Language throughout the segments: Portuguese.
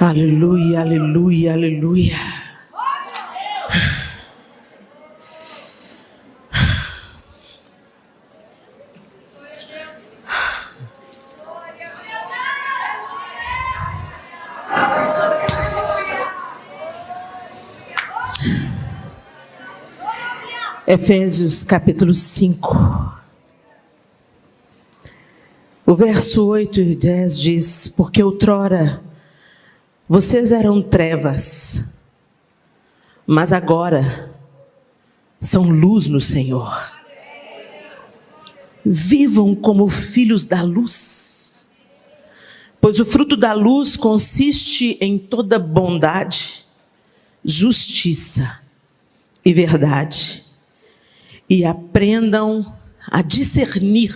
Aleluia, aleluia, aleluia. Efésios capítulo 5. O verso 8 e 10 diz: porque outrora vocês eram trevas, mas agora são luz no Senhor. Vivam como filhos da luz, pois o fruto da luz consiste em toda bondade, justiça e verdade. E aprendam a discernir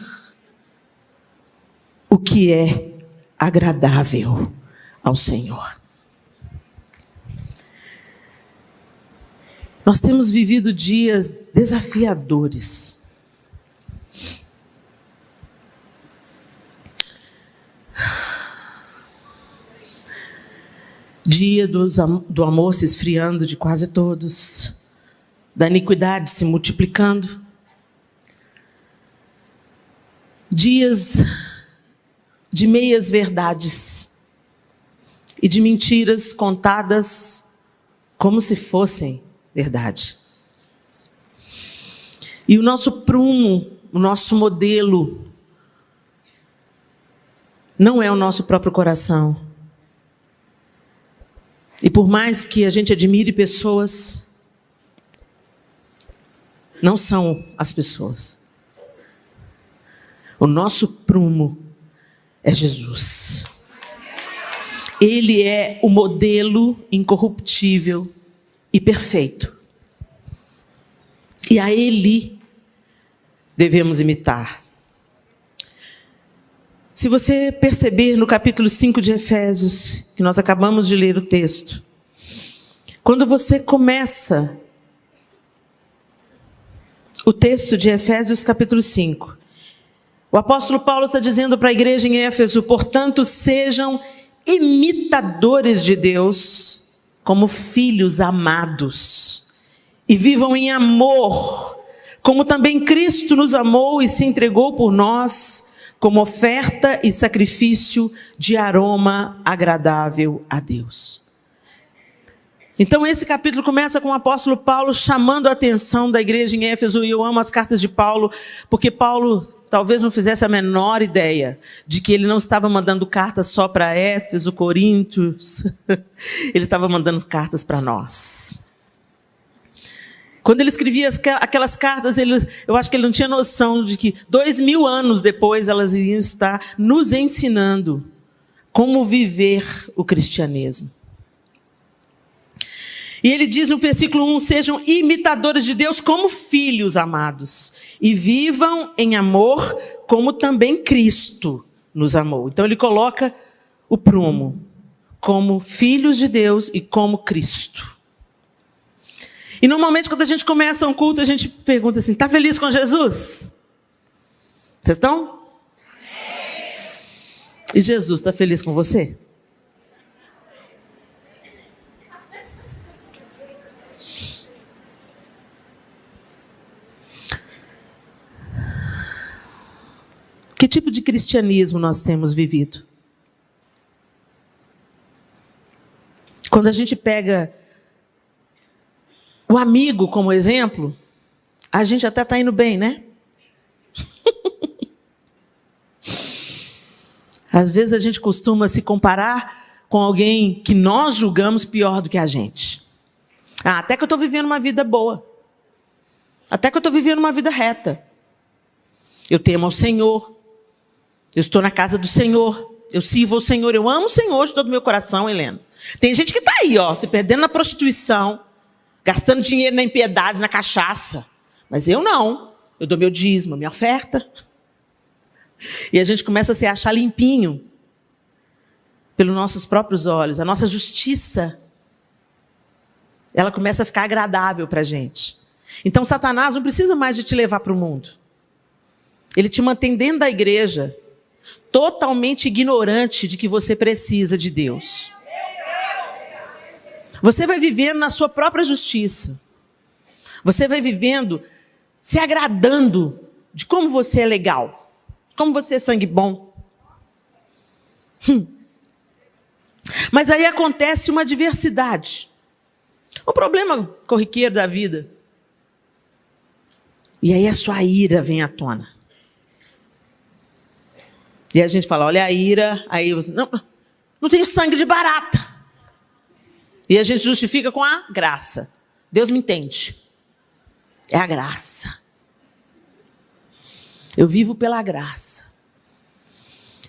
o que é agradável ao Senhor. Nós temos vivido dias desafiadores. Dia do amor se esfriando de quase todos, da iniquidade se multiplicando. Dias de meias verdades e de mentiras contadas como se fossem verdade. E o nosso prumo, o nosso modelo, não é o nosso próprio coração. E por mais que a gente admire pessoas, não são as pessoas. O nosso prumo é Jesus. Ele é o modelo incorruptível e perfeito. E a Ele devemos imitar. Se você perceber no capítulo 5 de Efésios, que nós acabamos de ler o texto, quando você começa o texto de Efésios capítulo 5, o apóstolo Paulo está dizendo para a igreja em Éfeso: portanto, sejam imitadores de Deus como filhos amados, e vivam em amor, como também Cristo nos amou e se entregou por nós, como oferta e sacrifício de aroma agradável a Deus. Então esse capítulo começa com o apóstolo Paulo chamando a atenção da igreja em Éfeso, e eu amo as cartas de Paulo, porque Paulo talvez não fizesse a menor ideia de que ele não estava mandando cartas só para Éfeso, Coríntios, ele estava mandando cartas para nós. Quando ele escrevia aquelas cartas, eu acho que ele não tinha noção de que 2000 anos depois elas iriam estar nos ensinando como viver o cristianismo. E ele diz no versículo 1, sejam imitadores de Deus como filhos amados, e vivam em amor como também Cristo nos amou. Então ele coloca o prumo como filhos de Deus e como Cristo. E normalmente quando a gente começa um culto, a gente pergunta assim: está feliz com Jesus? Vocês estão? E Jesus está feliz com você? Que tipo de cristianismo nós temos vivido? Quando a gente pega o amigo como exemplo, a gente até está indo bem, né? Às vezes a gente costuma se comparar com alguém que nós julgamos pior do que a gente. Até que eu estou vivendo uma vida boa. Até que eu estou vivendo uma vida reta. Eu temo ao Senhor. Eu estou na casa do Senhor. Eu sirvo ao Senhor. Eu amo o Senhor de todo o meu coração, Helena. Tem gente que está aí, se perdendo na prostituição, gastando dinheiro na impiedade, na cachaça. Mas eu não. Eu dou meu dízimo, minha oferta. E a gente começa a se achar limpinho pelos nossos próprios olhos. A nossa justiça, ela começa a ficar agradável para a gente. Então Satanás não precisa mais de te levar para o mundo. Ele te mantém dentro da igreja, totalmente ignorante de que você precisa de Deus. Você vai vivendo na sua própria justiça. Você vai vivendo se agradando de como você é legal, como você é sangue bom. Mas aí acontece uma adversidade, um problema corriqueiro da vida. E aí a sua ira vem à tona. E a gente fala, olha a ira, aí você, não tenho sangue de barata. E a gente justifica com a graça. Deus me entende. É a graça. Eu vivo pela graça.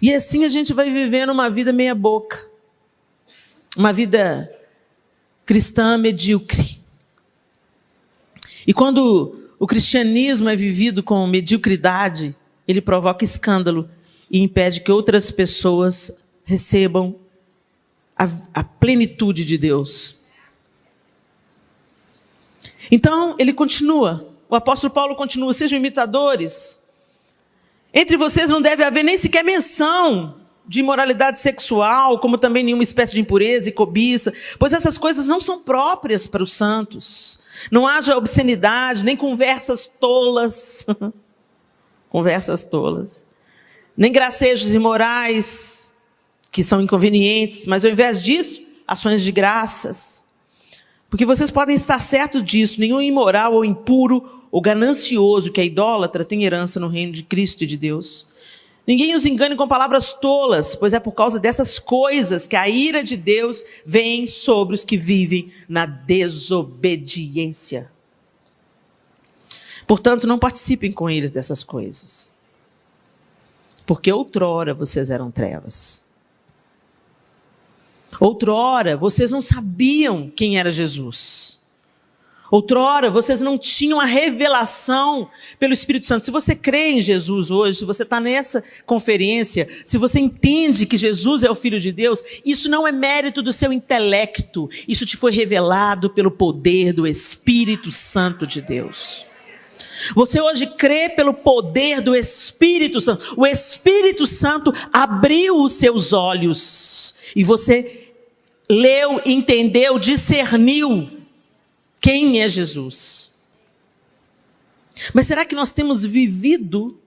E assim a gente vai vivendo uma vida meia boca. Uma vida cristã medíocre. E quando o cristianismo é vivido com mediocridade, ele provoca escândalo e impede que outras pessoas recebam a plenitude de Deus. Então, ele continua, o apóstolo Paulo continua, sejam imitadores. Entre vocês não deve haver nem sequer menção de imoralidade sexual, como também nenhuma espécie de impureza e cobiça, pois essas coisas não são próprias para os santos. Não haja obscenidade, nem conversas tolas, conversas tolas, nem gracejos imorais, que são inconvenientes, mas ao invés disso, ações de graças. Porque vocês podem estar certos disso, nenhum imoral ou impuro ou ganancioso que é idólatra tem herança no reino de Cristo e de Deus. Ninguém os engane com palavras tolas, pois é por causa dessas coisas que a ira de Deus vem sobre os que vivem na desobediência. Portanto, não participem com eles dessas coisas. Porque outrora vocês eram trevas. Outrora vocês não sabiam quem era Jesus. Outrora vocês não tinham a revelação pelo Espírito Santo. Se você crê em Jesus hoje, se você está nessa conferência, se você entende que Jesus é o Filho de Deus, isso não é mérito do seu intelecto. Isso te foi revelado pelo poder do Espírito Santo de Deus. Você hoje crê pelo poder do Espírito Santo. O Espírito Santo abriu os seus olhos e você leu, entendeu, discerniu quem é Jesus. Mas será que nós temos vivido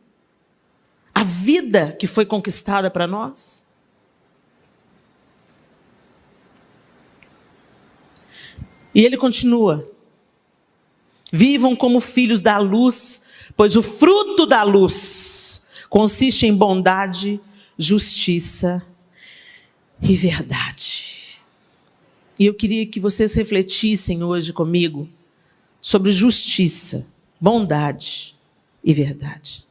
a vida que foi conquistada para nós? E ele continua. Vivam como filhos da luz, pois o fruto da luz consiste em bondade, justiça e verdade. E eu queria que vocês refletissem hoje comigo sobre justiça, bondade e verdade.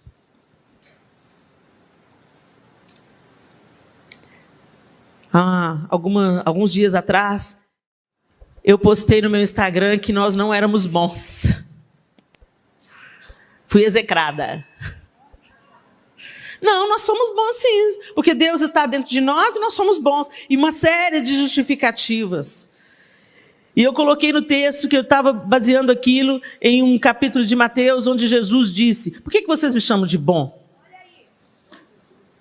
Alguns dias atrás, eu postei no meu Instagram que nós não éramos bons. Fui execrada. Não, nós somos bons sim, porque Deus está dentro de nós e nós somos bons. E uma série de justificativas. E eu coloquei no texto que eu estava baseando aquilo em um capítulo de Mateus, onde Jesus disse, por que vocês me chamam de bom?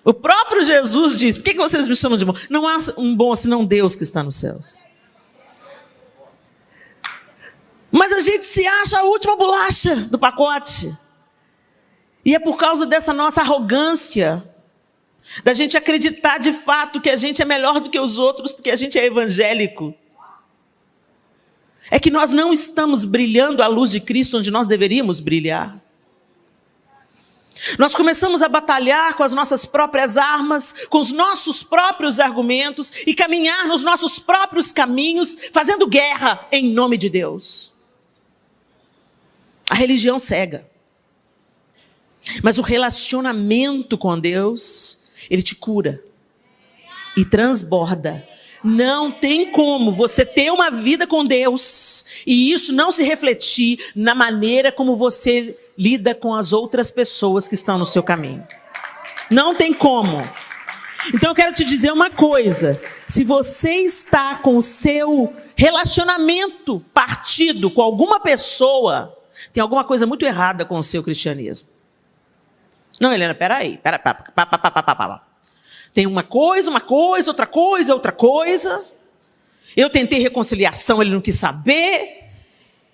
O próprio Jesus disse, por que vocês me chamam de bom? Não há um bom senão Deus que está nos céus. Mas a gente se acha a última bolacha do pacote. E é por causa dessa nossa arrogância, da gente acreditar de fato que a gente é melhor do que os outros, porque a gente é evangélico. É que nós não estamos brilhando a luz de Cristo onde nós deveríamos brilhar. Nós começamos a batalhar com as nossas próprias armas, com os nossos próprios argumentos e caminhar nos nossos próprios caminhos, fazendo guerra em nome de Deus. A religião cega. Mas o relacionamento com Deus, ele te cura e transborda. Não tem como você ter uma vida com Deus e isso não se refletir na maneira como você lida com as outras pessoas que estão no seu caminho. Não tem como. Então eu quero te dizer uma coisa. Se você está com o seu relacionamento partido com alguma pessoa, tem alguma coisa muito errada com o seu cristianismo. Não, Helena, peraí. Tem uma coisa, outra coisa. Eu tentei reconciliação, ele não quis saber.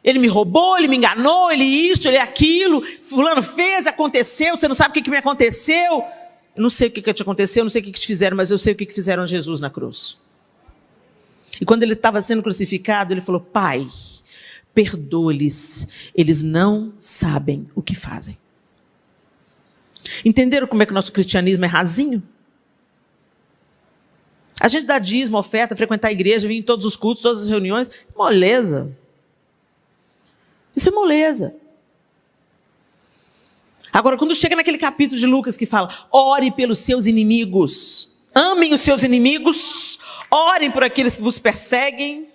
Ele me roubou, ele me enganou, ele isso, ele aquilo. Fulano fez, aconteceu, você não sabe o que me aconteceu. Eu não sei o que te aconteceu, eu não sei o que te fizeram, mas eu sei o que fizeram a Jesus na cruz. E quando ele estava sendo crucificado, ele falou: Pai, perdoa-lhes, eles não sabem o que fazem. Entenderam como é que o nosso cristianismo é rasinho? A gente dá dízimo, oferta, frequentar a igreja, vir em todos os cultos, todas as reuniões, moleza. Isso é moleza. Agora, quando chega naquele capítulo de Lucas que fala: ore pelos seus inimigos, amem os seus inimigos, orem por aqueles que vos perseguem,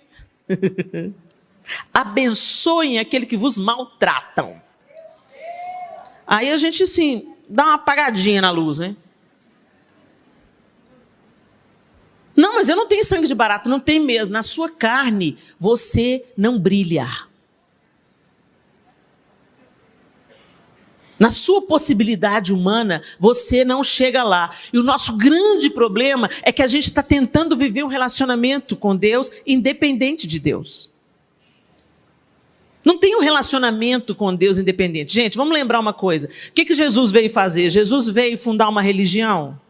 abençoem aquele que vos maltratam. Aí a gente, assim, dá uma apagadinha na luz, né? Não, mas eu não tenho sangue de barata, não tem medo. Na sua carne, você não brilha. Na sua possibilidade humana, você não chega lá. E o nosso grande problema é que a gente está tentando viver um relacionamento com Deus independente de Deus. Não tem um relacionamento com Deus independente. Gente, vamos lembrar uma coisa. O que Jesus veio fazer? Jesus veio fundar uma religião?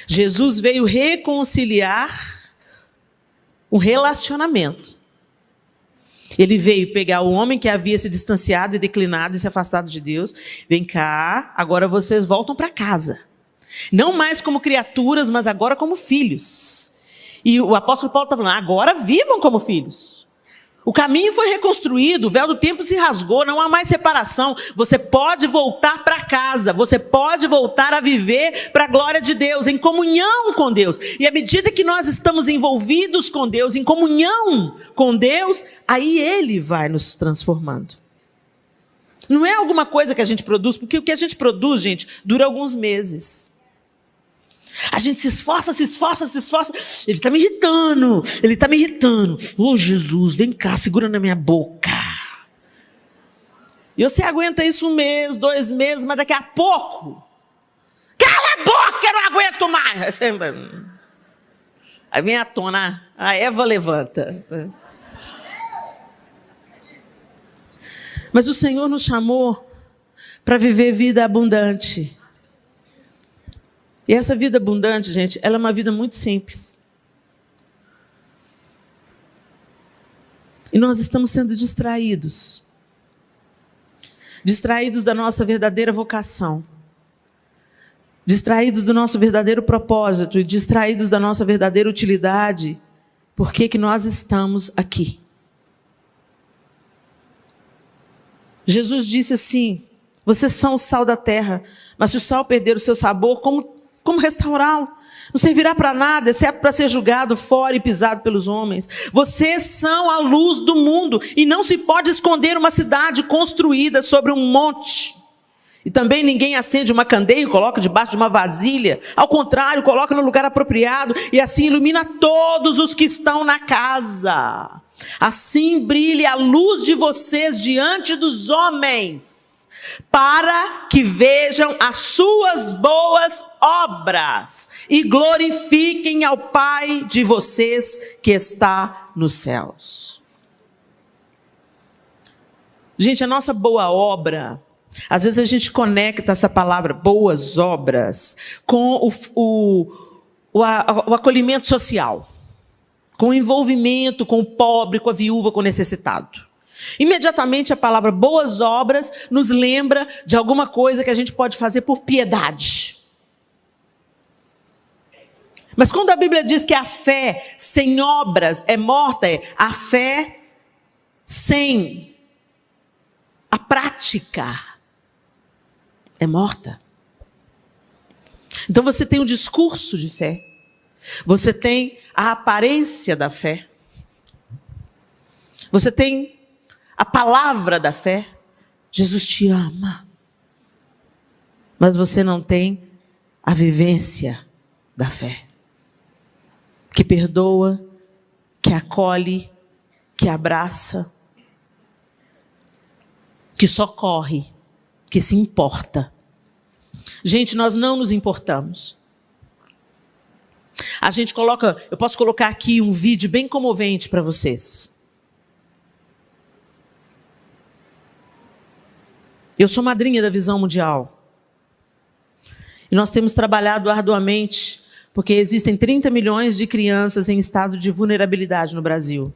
Jesus veio reconciliar um relacionamento. Ele veio pegar o homem que havia se distanciado e declinado e se afastado de Deus. Vem cá, agora vocês voltam para casa. Não mais como criaturas, mas agora como filhos. E o apóstolo Paulo está falando: agora vivam como filhos. O caminho foi reconstruído, o véu do tempo se rasgou, não há mais separação. Você pode voltar para casa, você pode voltar a viver para a glória de Deus, em comunhão com Deus. E à medida que nós estamos envolvidos com Deus, em comunhão com Deus, aí Ele vai nos transformando. Não é alguma coisa que a gente produz, porque o que a gente produz, gente, dura alguns meses. A gente se esforça, se esforça, se esforça. Ele está me irritando, ele está me irritando. Oh, Jesus, vem cá, segura na minha boca. E você aguenta isso 1 mês, 2 meses, mas daqui a pouco, cala a boca, eu não aguento mais. Aí vem à tona, a Eva levanta. Mas o Senhor nos chamou para viver vida abundante. E essa vida abundante, gente, ela é uma vida muito simples. E nós estamos sendo distraídos. Distraídos da nossa verdadeira vocação. Distraídos do nosso verdadeiro propósito. E distraídos da nossa verdadeira utilidade. Por que nós estamos aqui? Jesus disse assim: vocês são o sal da terra, mas se o sal perder o seu sabor, como restaurá-lo? Não servirá para nada, exceto para ser julgado fora e pisado pelos homens. Vocês são a luz do mundo, e não se pode esconder uma cidade construída sobre um monte. E também ninguém acende uma candeia e coloca debaixo de uma vasilha. Ao contrário, coloca no lugar apropriado, e assim ilumina todos os que estão na casa. Assim brilhe a luz de vocês diante dos homens, para que vejam as suas boas obras e glorifiquem ao Pai de vocês que está nos céus. Gente, a nossa boa obra, às vezes a gente conecta essa palavra boas obras com o acolhimento social, com o envolvimento com o pobre, com a viúva, com o necessitado. Imediatamente a palavra boas obras nos lembra de alguma coisa que a gente pode fazer por piedade. Mas quando a Bíblia diz que a fé sem obras é morta, a fé sem a prática é morta. Então você tem um discurso de fé, você tem a aparência da fé, você tem a palavra da fé. Jesus te ama, mas você não tem a vivência da fé, que perdoa, que acolhe, que abraça, que socorre, que se importa. Gente, nós não nos importamos. Eu posso colocar aqui um vídeo bem comovente para vocês. Eu sou madrinha da Visão Mundial. E nós temos trabalhado arduamente, porque existem 30 milhões de crianças em estado de vulnerabilidade no Brasil.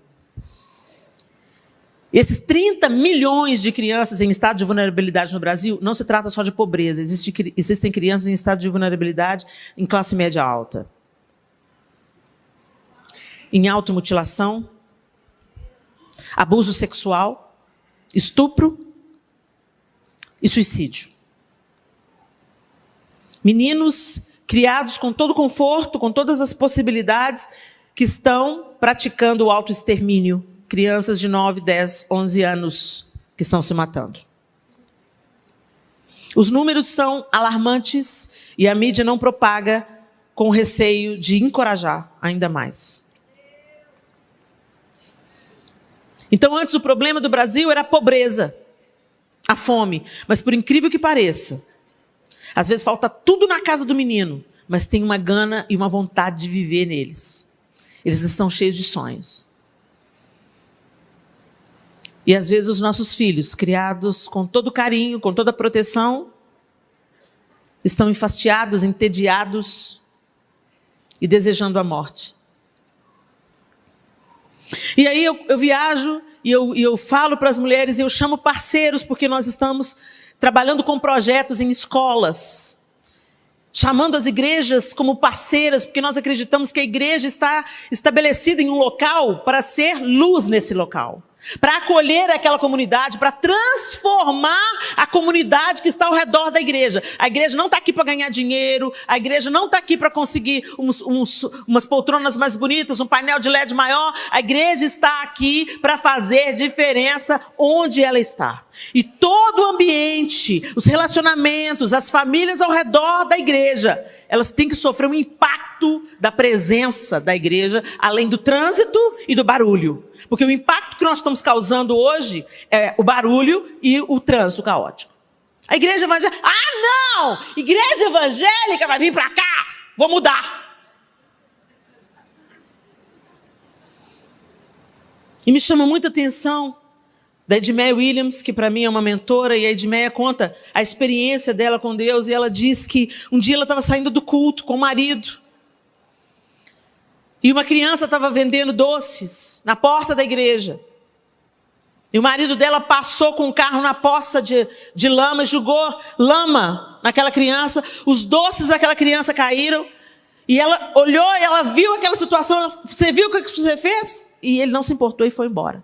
Esses 30 milhões de crianças em estado de vulnerabilidade no Brasil, não se trata só de pobreza. Existem crianças em estado de vulnerabilidade em classe média alta. Em automutilação, abuso sexual, estupro e suicídio. Meninos criados com todo conforto, com todas as possibilidades, que estão praticando o autoextermínio. Crianças de 9, 10, 11 anos que estão se matando. Os números são alarmantes e a mídia não propaga com receio de encorajar ainda mais. Então, antes o problema do Brasil era a pobreza, a fome. Mas por incrível que pareça, às vezes falta tudo na casa do menino, mas tem uma gana e uma vontade de viver neles. Eles estão cheios de sonhos. E às vezes os nossos filhos, criados com todo carinho, com toda proteção, estão enfastiados, entediados e desejando a morte. E aí eu viajo e eu falo para as mulheres, e eu chamo parceiros, porque nós estamos trabalhando com projetos em escolas, chamando as igrejas como parceiras, porque nós acreditamos que a igreja está estabelecida em um local para ser luz nesse local, para acolher aquela comunidade, para transformar a comunidade que está ao redor da igreja. A igreja não está aqui para ganhar dinheiro, a igreja não está aqui para conseguir umas poltronas mais bonitas, um painel de LED maior. A igreja está aqui para fazer diferença onde ela está. E todo o ambiente, os relacionamentos, as famílias ao redor da igreja, elas têm que sofrer um impacto da presença da igreja, além do trânsito e do barulho. Porque o impacto que nós estamos causando hoje é o barulho e o trânsito caótico. A igreja evangélica, não! Igreja evangélica vai vir para cá, vou mudar. E me chama muita atenção da Edmeia Williams, que para mim é uma mentora, e a Edmeia conta a experiência dela com Deus, e ela diz que um dia ela estava saindo do culto com o marido, e uma criança estava vendendo doces na porta da igreja, e o marido dela passou com o carro na poça de lama, e jogou lama naquela criança, os doces daquela criança caíram, e ela olhou e ela viu aquela situação, você viu o que você fez? E ele não se importou e foi embora.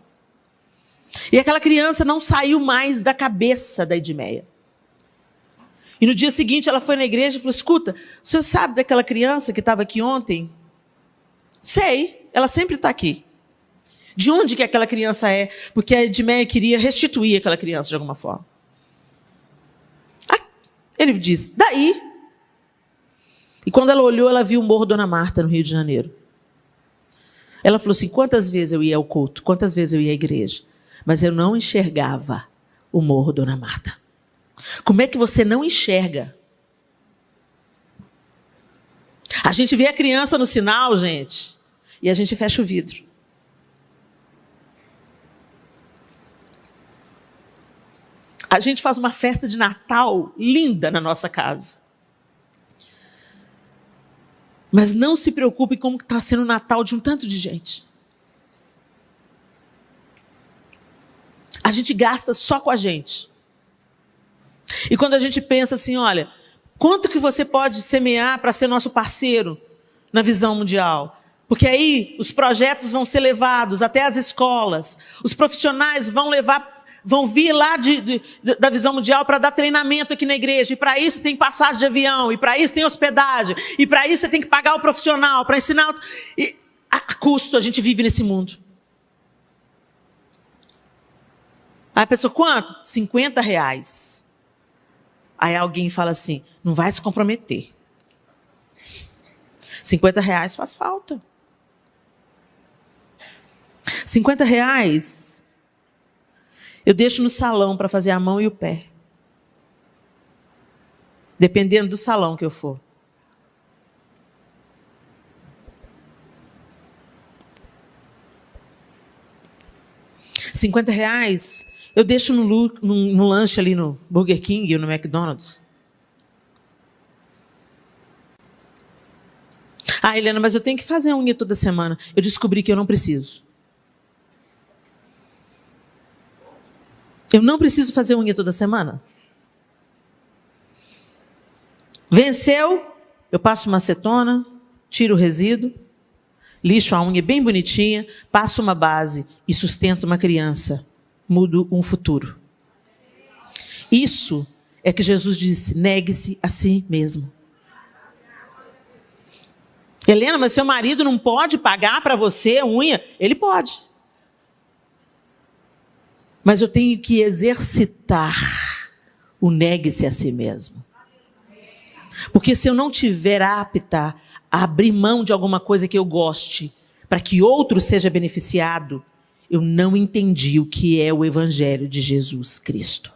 E aquela criança não saiu mais da cabeça da Edmeia. E no dia seguinte ela foi na igreja e falou, escuta, o senhor sabe daquela criança que estava aqui ontem? Sei, ela sempre está aqui. De onde que aquela criança é? Porque a Edmeia queria restituir aquela criança de alguma forma. Ele disse, daí. E quando ela olhou, ela viu o Morro Dona Marta, no Rio de Janeiro. Ela falou assim, quantas vezes eu ia ao culto, quantas vezes eu ia à igreja, mas eu não enxergava o Morro Dona Marta. Como é que você não enxerga? A gente vê a criança no sinal, gente, e a gente fecha o vidro. A gente faz uma festa de Natal linda na nossa casa. Mas não se preocupe como está sendo o Natal de um tanto de gente. A gente gasta só com a gente. E quando a gente pensa assim, olha, quanto que você pode semear para ser nosso parceiro na Visão Mundial? Porque aí os projetos vão ser levados até as escolas, os profissionais vão vir lá da Visão Mundial para dar treinamento aqui na igreja, e para isso tem passagem de avião, e para isso tem hospedagem, e para isso você tem que pagar o profissional, para ensinar. E a custo a gente vive nesse mundo. Aí a pessoa, quanto? R$50. Aí alguém fala assim, não vai se comprometer. R$50 faz falta. R$50 eu deixo no salão para fazer a mão e o pé. Dependendo do salão que eu for. R$50, eu deixo no lanche ali no Burger King ou no McDonald's. Ah, Helena, mas eu tenho que fazer a unha toda semana. Eu descobri que eu não preciso. Eu não preciso fazer unha toda semana. Venceu, eu passo uma acetona, tiro o resíduo, lixo a unha bem bonitinha, passo uma base e sustento uma criança. Mudo um futuro. Isso é que Jesus disse, negue-se a si mesmo. Helena, mas seu marido não pode pagar para você a unha? Ele pode. Mas eu tenho que exercitar o negue-se a si mesmo. Porque se eu não tiver apta a abrir mão de alguma coisa que eu goste, para que outro seja beneficiado, eu não entendi o que é o Evangelho de Jesus Cristo.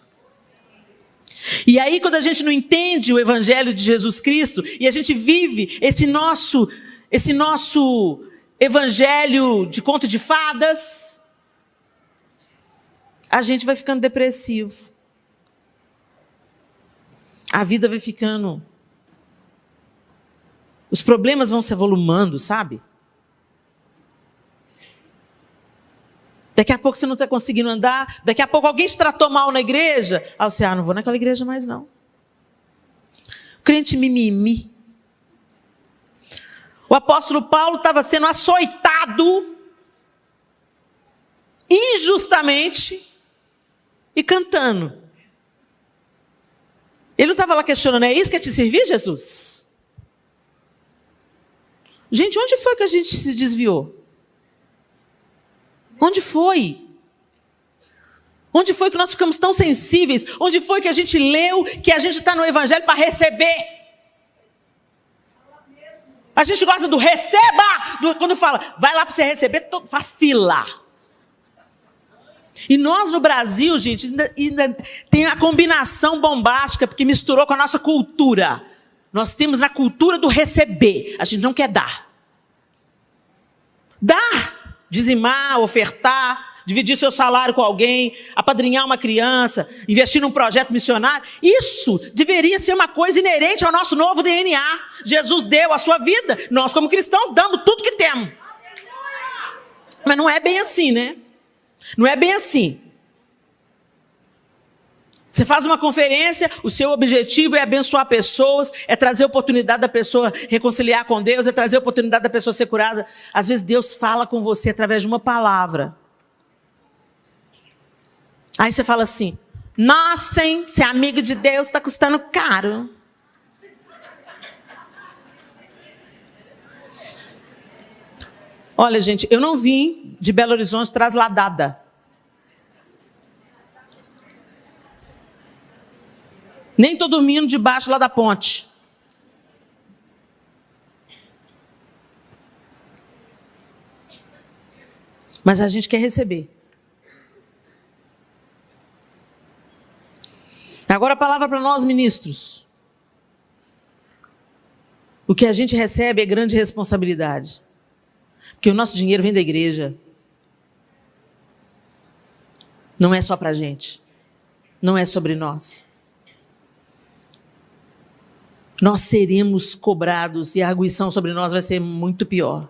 E aí, quando a gente não entende o Evangelho de Jesus Cristo, e a gente vive esse nosso Evangelho de conto de fadas, a gente vai ficando depressivo. A vida vai ficando... Os problemas vão se avolumando, sabe? Daqui a pouco você não está conseguindo andar. Daqui a pouco alguém te tratou mal na igreja. Aí você, não vou naquela igreja mais não. Crente mimimi. O apóstolo Paulo estava sendo açoitado injustamente e cantando. Ele não estava lá questionando, é isso que é te servir, Jesus? Gente, onde foi que a gente se desviou? Onde foi? Onde foi que nós ficamos tão sensíveis? Onde foi que a gente leu que a gente está no Evangelho para receber? A gente gosta do receba, quando fala, vai lá para você receber, a fila. E nós no Brasil, gente, ainda tem a combinação bombástica, porque misturou com a nossa cultura. Nós temos na cultura do receber, a gente não quer dar. Dar, dizimar, ofertar, dividir seu salário com alguém, apadrinhar uma criança, investir num projeto missionário, isso deveria ser uma coisa inerente ao nosso novo DNA. Jesus deu a sua vida, nós como cristãos damos tudo que temos. Mas não é bem assim, né? Não é bem assim. Você faz uma conferência, o seu objetivo é abençoar pessoas, é trazer a oportunidade da pessoa reconciliar com Deus, é trazer a oportunidade da pessoa ser curada. Às vezes Deus fala com você através de uma palavra. Aí você fala assim, nossa, hein, ser amigo de Deus está custando caro. Olha, gente, eu não vim de Belo Horizonte trasladada. Nem estou dormindo debaixo lá da ponte. Mas a gente quer receber. Agora a palavra para nós, ministros. O que a gente recebe é grande responsabilidade. Porque o nosso dinheiro vem da igreja. Não é só para a gente. Não é sobre nós. Nós seremos cobrados e a arguição sobre nós vai ser muito pior.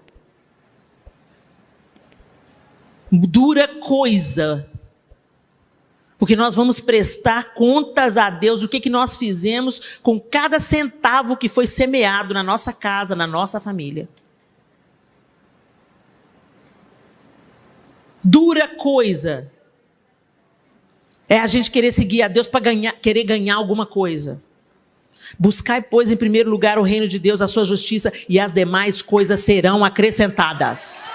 Dura coisa. Porque nós vamos prestar contas a Deus do que nós fizemos com cada centavo que foi semeado na nossa casa, na nossa família. Dura coisa. É a gente querer seguir a Deus para querer ganhar alguma coisa. Buscai, pois, em primeiro lugar o reino de Deus, a sua justiça, e as demais coisas serão acrescentadas.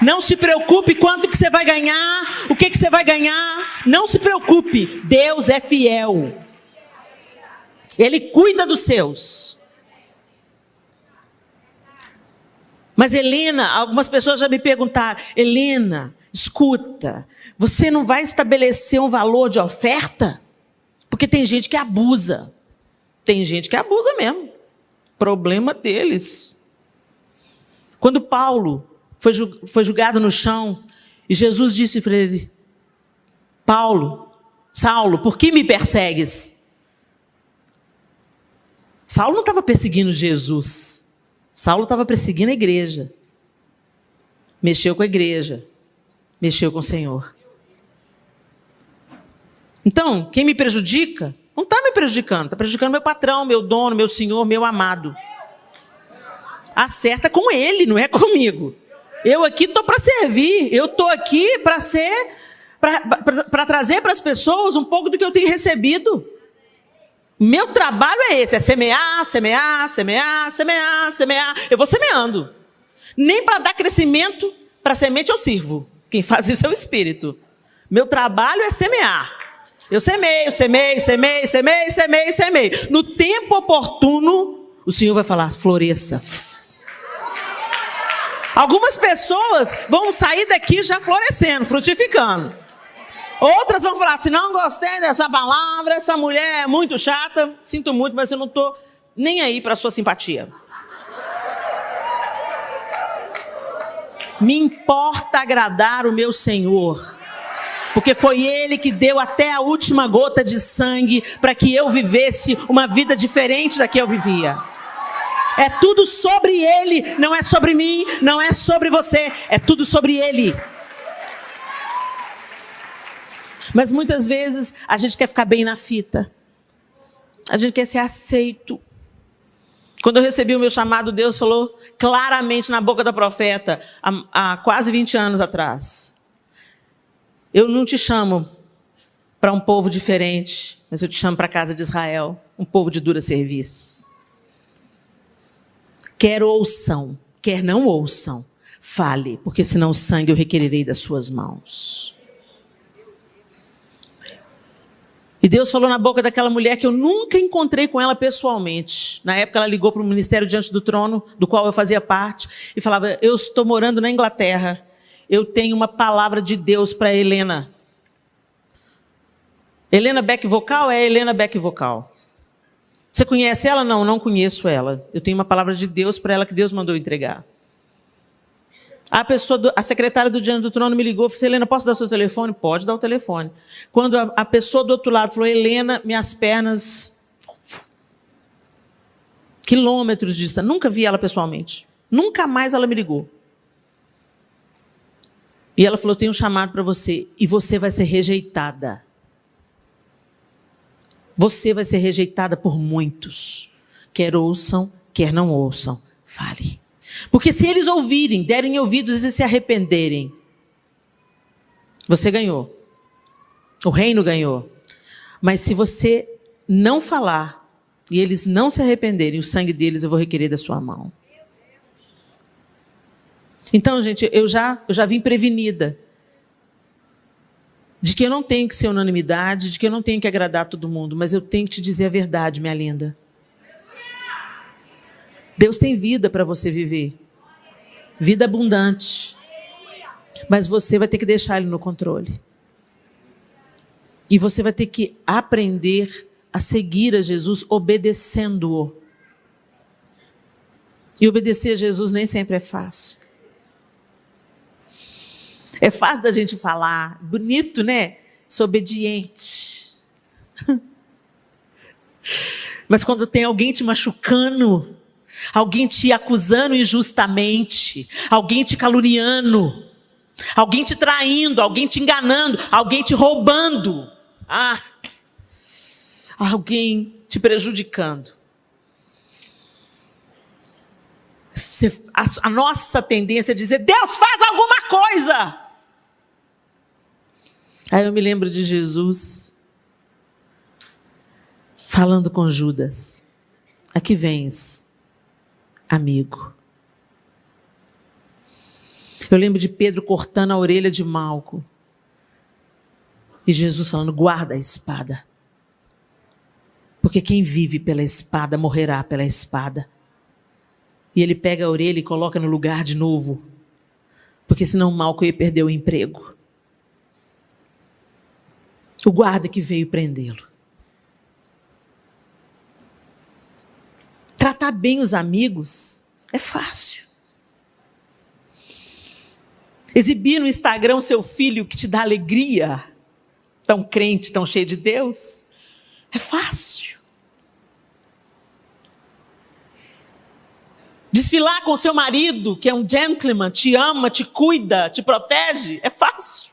Não se preocupe quanto que você vai ganhar, o que você vai ganhar. Não se preocupe, Deus é fiel. Ele cuida dos seus. Mas Helena, algumas pessoas já me perguntaram, Helena, escuta, você não vai estabelecer um valor de oferta? Porque tem gente que abusa. Tem gente que abusa mesmo. Problema deles. Quando Paulo foi julgado no chão E Jesus disse para ele: Saulo, por que me persegues? Saulo não estava perseguindo Jesus. Saulo estava perseguindo a igreja. Mexeu com a igreja. Mexeu com o Senhor. Então, quem me prejudica, não está me prejudicando. Está prejudicando meu patrão, meu dono, meu senhor, meu amado. Acerta com ele, não é comigo. Eu aqui estou para servir. Eu estou aqui para ser... para trazer para as pessoas um pouco do que eu tenho recebido. Meu trabalho é esse, é semear, semear, semear, semear, semear. Eu vou semeando. Nem para dar crescimento para a semente eu sirvo. Quem faz isso é o Espírito. Meu trabalho é semear. Eu semeio, semeio, semeio, semeio, semeio, semeio. No tempo oportuno, o Senhor vai falar: floresça. Algumas pessoas vão sair daqui já florescendo, frutificando. Outras vão falar assim: não gostei dessa palavra, essa mulher é muito chata, sinto muito, mas eu não estou nem aí para a sua simpatia. Me importa agradar o meu Senhor, porque foi Ele que deu até a última gota de sangue para que eu vivesse uma vida diferente da que eu vivia. É tudo sobre Ele, não é sobre mim, não é sobre você, é tudo sobre Ele. Mas muitas vezes a gente quer ficar bem na fita. A gente quer ser aceito. Quando eu recebi o meu chamado, Deus falou claramente na boca da profeta, há quase 20 anos atrás: eu não te chamo para um povo diferente, mas eu te chamo para a casa de Israel, um povo de dura serviço. Quer ouçam, quer não ouçam, fale, porque senão o sangue eu requererei das suas mãos. E Deus falou na boca daquela mulher que eu nunca encontrei com ela pessoalmente. Na época ela ligou para o ministério Diante do Trono, do qual eu fazia parte, e falava: eu estou morando na Inglaterra, eu tenho uma palavra de Deus para Helena. Helena Beck Vocal é Helena Beck Vocal. Você conhece ela? Não, não conheço ela. Eu tenho uma palavra de Deus para ela que Deus mandou entregar. A secretária do Diante do Trono me ligou e falou: Helena, posso dar o seu telefone? Pode dar o telefone. Quando a pessoa do outro lado falou: Helena, minhas pernas... quilômetros de distância. Nunca vi ela pessoalmente. Nunca mais ela me ligou. E ela falou: tenho um chamado para você e você vai ser rejeitada. Você vai ser rejeitada por muitos. Quer ouçam, quer não ouçam. Fale. Porque se eles ouvirem, derem ouvidos e se arrependerem, você ganhou. O reino ganhou. Mas se você não falar e eles não se arrependerem, o sangue deles eu vou requerer da sua mão. Então, gente, eu já vim prevenida de que eu não tenho que ser unanimidade, de que eu não tenho que agradar todo mundo, mas eu tenho que te dizer a verdade, minha linda. Deus tem vida para você viver. Vida abundante. Mas você vai ter que deixar Ele no controle. E você vai ter que aprender a seguir a Jesus obedecendo-o. E obedecer a Jesus nem sempre é fácil. É fácil da gente falar, bonito, né? Sou obediente. Mas quando tem alguém te machucando, alguém te acusando injustamente, alguém te caluniando, alguém te traindo, alguém te enganando, alguém te roubando, alguém te prejudicando. A nossa tendência é dizer: Deus, faz alguma coisa. Aí eu me lembro de Jesus falando com Judas: aqui vens, amigo. Eu lembro de Pedro cortando a orelha de Malco. E Jesus falando: guarda a espada. Porque quem vive pela espada morrerá pela espada. E ele pega a orelha e coloca no lugar de novo. Porque senão Malco ia perder o emprego. O guarda que veio prendê-lo. Tratar bem os amigos é fácil. Exibir no Instagram o seu filho que te dá alegria, tão crente, tão cheio de Deus, é fácil. Desfilar com seu marido, que é um gentleman, te ama, te cuida, te protege, é fácil.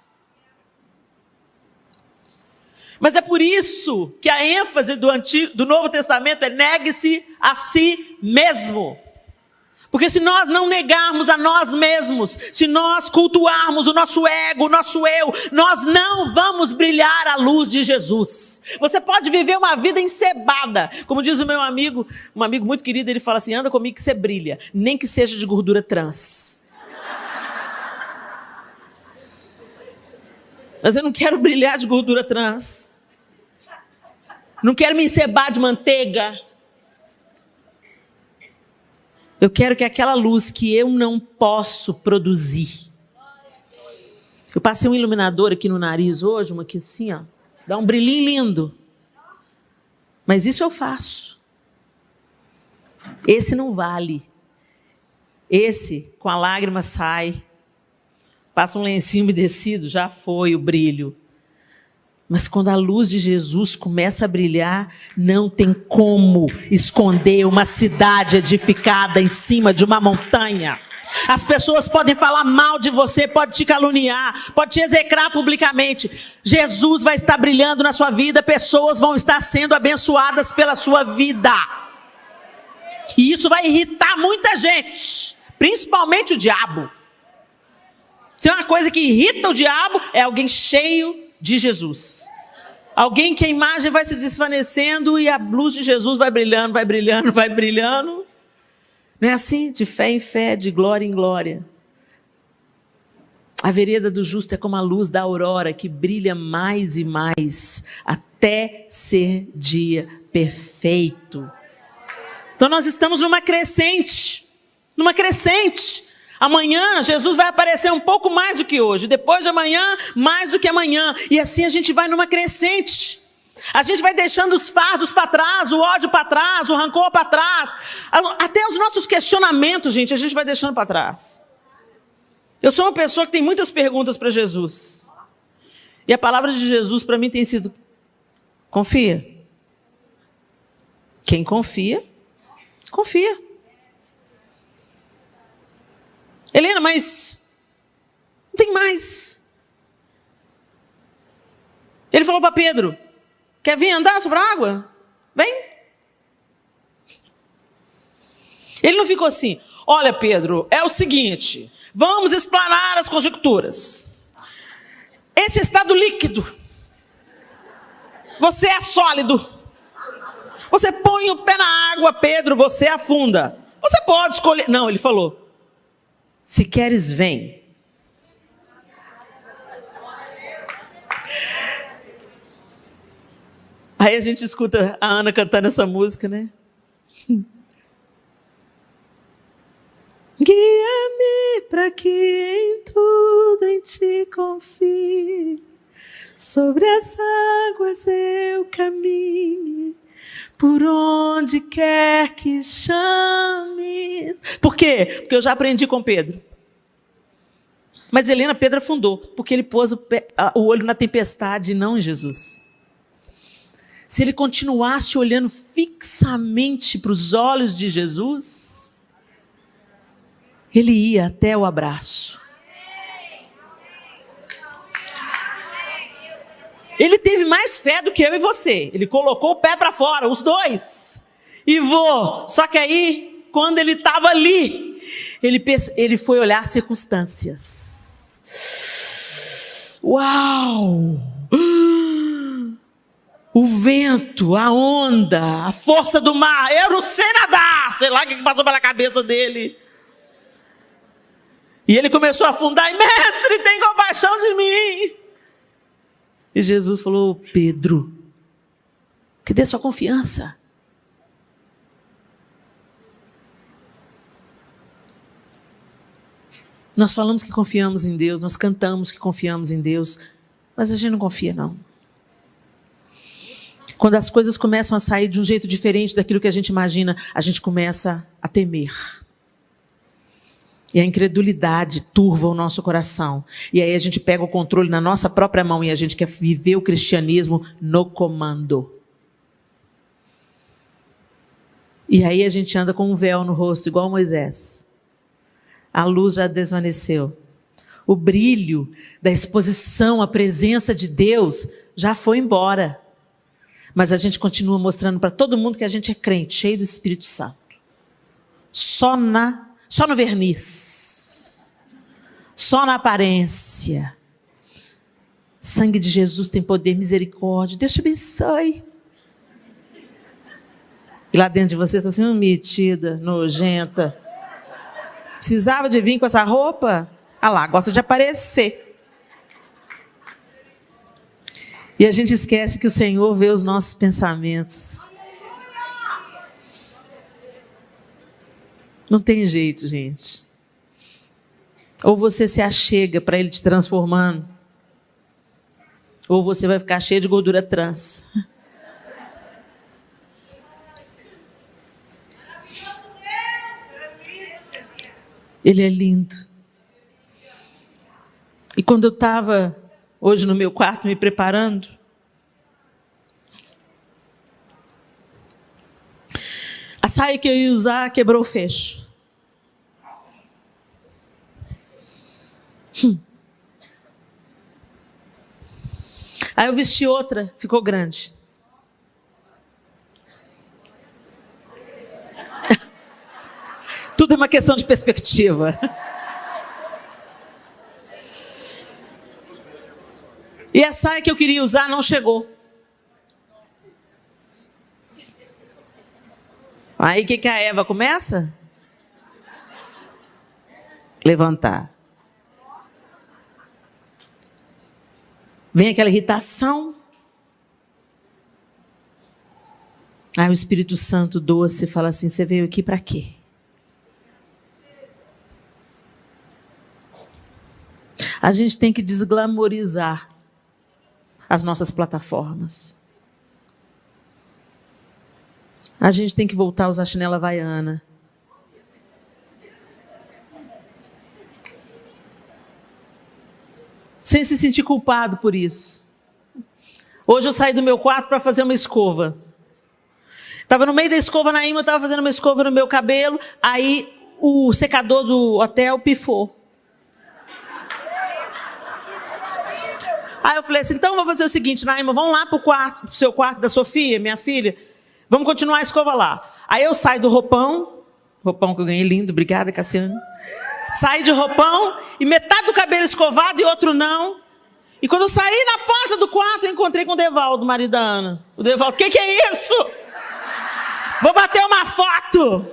Mas é por isso que a ênfase do Novo Testamento é negue-se a si mesmo. Porque se nós não negarmos a nós mesmos, se nós cultuarmos o nosso ego, o nosso eu, nós não vamos brilhar a luz de Jesus. Você pode viver uma vida encebada. Como diz o meu amigo, um amigo muito querido, ele fala assim, anda comigo que você brilha, nem que seja de gordura trans. Mas eu não quero brilhar de gordura trans. Não quero me encebar de manteiga. Eu quero que aquela luz que eu não posso produzir. Eu passei um iluminador aqui no nariz hoje, uma aqui assim, ó, dá um brilhinho lindo. Mas isso eu faço. Esse não vale. Esse, com a lágrima sai. Passa um lencinho umedecido, já foi o brilho. Mas quando a luz de Jesus começa a brilhar, não tem como esconder uma cidade edificada em cima de uma montanha. As pessoas podem falar mal de você, pode te caluniar, pode te execrar publicamente. Jesus vai estar brilhando na sua vida, pessoas vão estar sendo abençoadas pela sua vida. E isso vai irritar muita gente, principalmente o diabo. Se é uma coisa que irrita o diabo, é alguém cheio de Jesus. Alguém que a imagem vai se desvanecendo e a luz de Jesus vai brilhando, vai brilhando, vai brilhando. Não é assim? De fé em fé, de glória em glória. A vereda do justo é como a luz da aurora que brilha mais e mais até ser dia perfeito. Então nós estamos numa crescente. Numa crescente. Amanhã Jesus vai aparecer um pouco mais do que hoje. Depois de amanhã, mais do que amanhã. E assim a gente vai numa crescente. A gente vai deixando os fardos para trás, o ódio para trás, o rancor para trás. Até os nossos questionamentos, gente, a gente vai deixando para trás. Eu sou uma pessoa que tem muitas perguntas para Jesus. E a palavra de Jesus para mim tem sido: confia. Quem confia, confia. Helena, mas não tem mais. Ele falou para Pedro: quer vir andar sobre a água? Vem. Ele não ficou assim: olha, Pedro, é o seguinte, vamos explanar as conjecturas. Esse estado líquido, você é sólido. Você põe o pé na água, Pedro, você afunda. Você pode escolher. Não, ele falou: se queres, vem. Aí a gente escuta a Ana cantando essa música, né? Guia-me para que em tudo em ti confie, sobre as águas eu caminhe, por onde quer que chames. Por quê? Porque eu já aprendi com Pedro. Mas Helena, Pedro afundou, porque ele pôs o olho na tempestade e não em Jesus. Se ele continuasse olhando fixamente para os olhos de Jesus, ele ia até o abraço. Ele teve mais fé do que eu e você. Ele colocou o pé para fora, os dois. E voou. Só que aí, quando ele estava ali, ele foi olhar as circunstâncias. Uau! O vento, a onda, a força do mar. Eu não sei nadar. Sei lá o que passou pela cabeça dele. E ele começou a afundar. E, mestre, tem compaixão de mim. E Jesus falou: Pedro, cadê sua confiança? Nós falamos que confiamos em Deus, nós cantamos que confiamos em Deus, mas a gente não confia, não. Quando as coisas começam a sair de um jeito diferente daquilo que a gente imagina, a gente começa a temer. E a incredulidade turva o nosso coração. E aí a gente pega o controle na nossa própria mão e a gente quer viver o cristianismo no comando. E aí a gente anda com um véu no rosto, igual Moisés. A luz já desvaneceu. O brilho da exposição, a presença de Deus já foi embora. Mas a gente continua mostrando para todo mundo que a gente é crente, cheio do Espírito Santo. Só no verniz. Só na aparência. Sangue de Jesus tem poder, misericórdia. Deus te abençoe. E lá dentro de você está sendo metida, nojenta. Precisava de vir com essa roupa? Ah lá, gosta de aparecer. E a gente esquece que o Senhor vê os nossos pensamentos. Não tem jeito, gente. Ou você se achega para Ele te transformando, ou você vai ficar cheio de gordura trans. Ele é lindo. E quando eu estava hoje no meu quarto me preparando, a saia que eu ia usar quebrou o fecho. Aí eu vesti outra, ficou grande. Tudo é uma questão de perspectiva. E a saia que eu queria usar não chegou. Aí o que a Eva começa? Levantar. Vem aquela irritação. Aí o Espírito Santo doce fala assim: você veio aqui para quê? A gente tem que desglamorizar as nossas plataformas. A gente tem que voltar a usar chinela havaiana. Sem se sentir culpado por isso. Hoje eu saí do meu quarto para fazer uma escova. Estava no meio da escova, na Naíma estava fazendo uma escova no meu cabelo, aí o secador do hotel pifou. Aí eu falei assim, então vou fazer o seguinte, Naíma, vamos lá para o seu quarto da Sofia, minha filha, vamos continuar a escova lá. Aí eu saio do roupão que eu ganhei lindo, obrigada, Cassiano. Saí de roupão e metade do cabelo escovado e outro não. E quando eu saí na porta do quarto, eu encontrei com o Devaldo, marido da Ana. O Devaldo, o que é isso? Vou bater uma foto,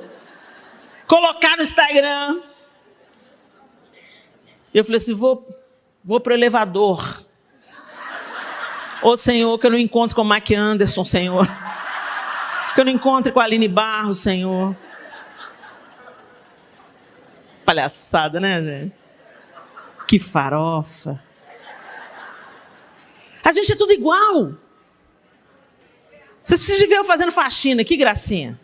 colocar no Instagram. E eu falei assim, vou para o elevador. Ô Senhor, que eu não encontro com o Mac Anderson, Senhor. Que eu não encontre com a Aline Barros, Senhor. Palhaçada, né, gente? Que farofa. A gente é tudo igual. Vocês precisam ver eu fazendo faxina, que gracinha.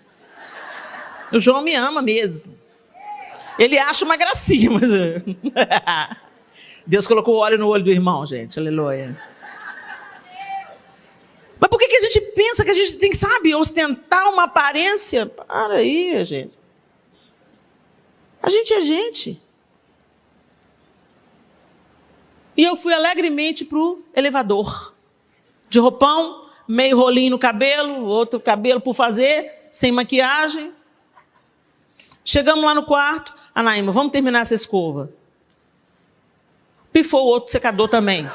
O João me ama mesmo. Ele acha uma gracinha, mas... Deus colocou óleo no olho do irmão, gente. Aleluia. Mas por que a gente pensa que a gente tem que, sabe, ostentar uma aparência? Para aí, gente. A gente é gente. E eu fui alegremente para o elevador. De roupão, meio rolinho no cabelo, outro cabelo por fazer, sem maquiagem. Chegamos lá no quarto. A Naíma, vamos terminar essa escova. Pifou o outro secador também.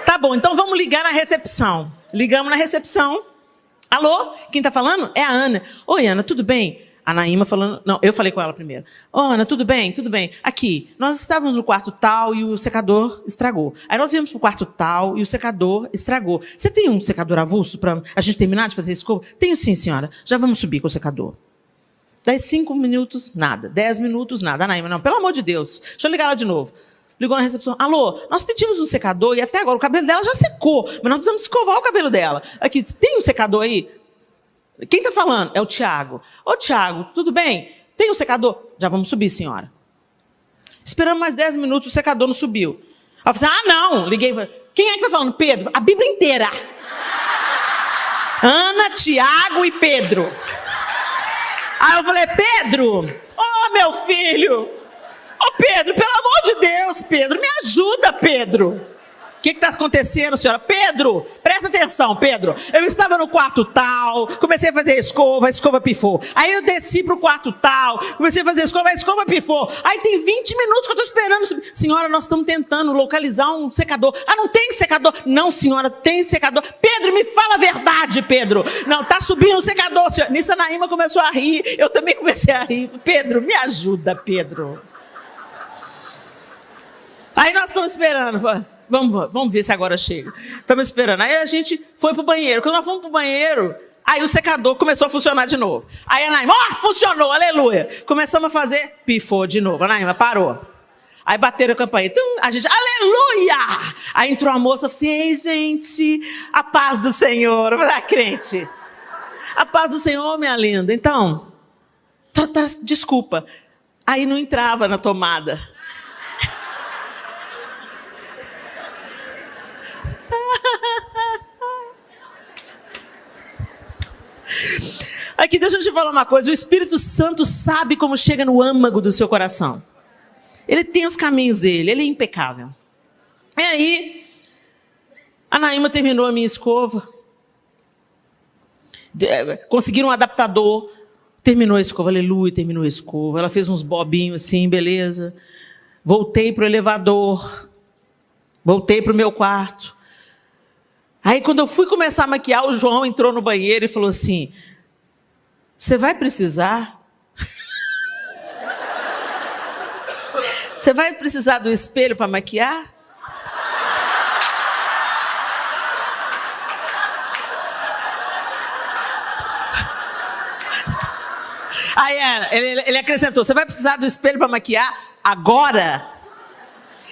Tá bom, então vamos ligar na recepção. Ligamos na recepção. Alô? Quem está falando? É a Ana. Oi, Ana, tudo bem? A Naíma falando... Não, eu falei com ela primeiro. Ô, Ana, tudo bem? Tudo bem. Aqui, nós estávamos no quarto tal e o secador estragou. Aí nós viemos para o quarto tal e o secador estragou. Você tem um secador avulso para a gente terminar de fazer a escova? Tenho sim, senhora. Já vamos subir com o secador. Daí 5 minutos, nada. 10 minutos, nada. A Naíma, não, pelo amor de Deus. Deixa eu ligar lá de novo. Ligou na recepção. Alô, nós pedimos um secador e até agora o cabelo dela já secou, mas nós precisamos escovar o cabelo dela. Aqui, tem um secador aí? Quem está falando? É o Tiago. Ô, Tiago, tudo bem? Tem um secador? Já vamos subir, senhora. Esperamos mais 10 minutos, o secador não subiu. Eu falei assim, não, liguei. Quem é que está falando? Pedro. A Bíblia inteira. Ana, Tiago e Pedro. Aí eu falei, Pedro, meu filho. Pedro, pelo amor de Deus, Pedro, me ajuda, Pedro. O que está acontecendo, senhora? Pedro, presta atenção, Pedro. Eu estava no quarto tal, comecei a fazer a escova pifou. Aí eu desci para o quarto tal, comecei a fazer a escova pifou. Aí tem 20 minutos que eu estou esperando. Senhora, nós estamos tentando localizar um secador. Não tem secador. Não, senhora, tem secador. Pedro, me fala a verdade, Pedro. Não, está subindo o secador, senhora. Nisso a Naíma começou a rir, eu também comecei a rir. Pedro, me ajuda, Pedro. Aí nós estamos esperando, vamos ver se agora chega. Estamos esperando. Aí a gente foi para o banheiro. Quando nós fomos para o banheiro, aí o secador começou a funcionar de novo. Aí a Naíma, funcionou, aleluia. Começamos a fazer, pifou de novo. A Naíma parou. Aí bateram a campainha. A gente, aleluia! Aí entrou a moça e falou assim, ei, gente, a paz do Senhor. Eu falei, crente. A paz do Senhor, minha linda. Então, desculpa. Aí não entrava na tomada. Aqui, deixa eu te falar uma coisa. O Espírito Santo sabe como chega no âmago do seu coração. Ele tem os caminhos dele, ele é impecável. E aí, a Naíma terminou a minha escova. Conseguiram um adaptador. Terminou a escova, aleluia, terminou a escova. Ela fez uns bobinhos assim, beleza. Voltei para o elevador. Voltei para o meu quarto. Aí, quando eu fui começar a maquiar, o João entrou no banheiro e falou assim, você vai precisar? Você vai precisar do espelho para maquiar? Aí ele acrescentou, você vai precisar do espelho para maquiar agora?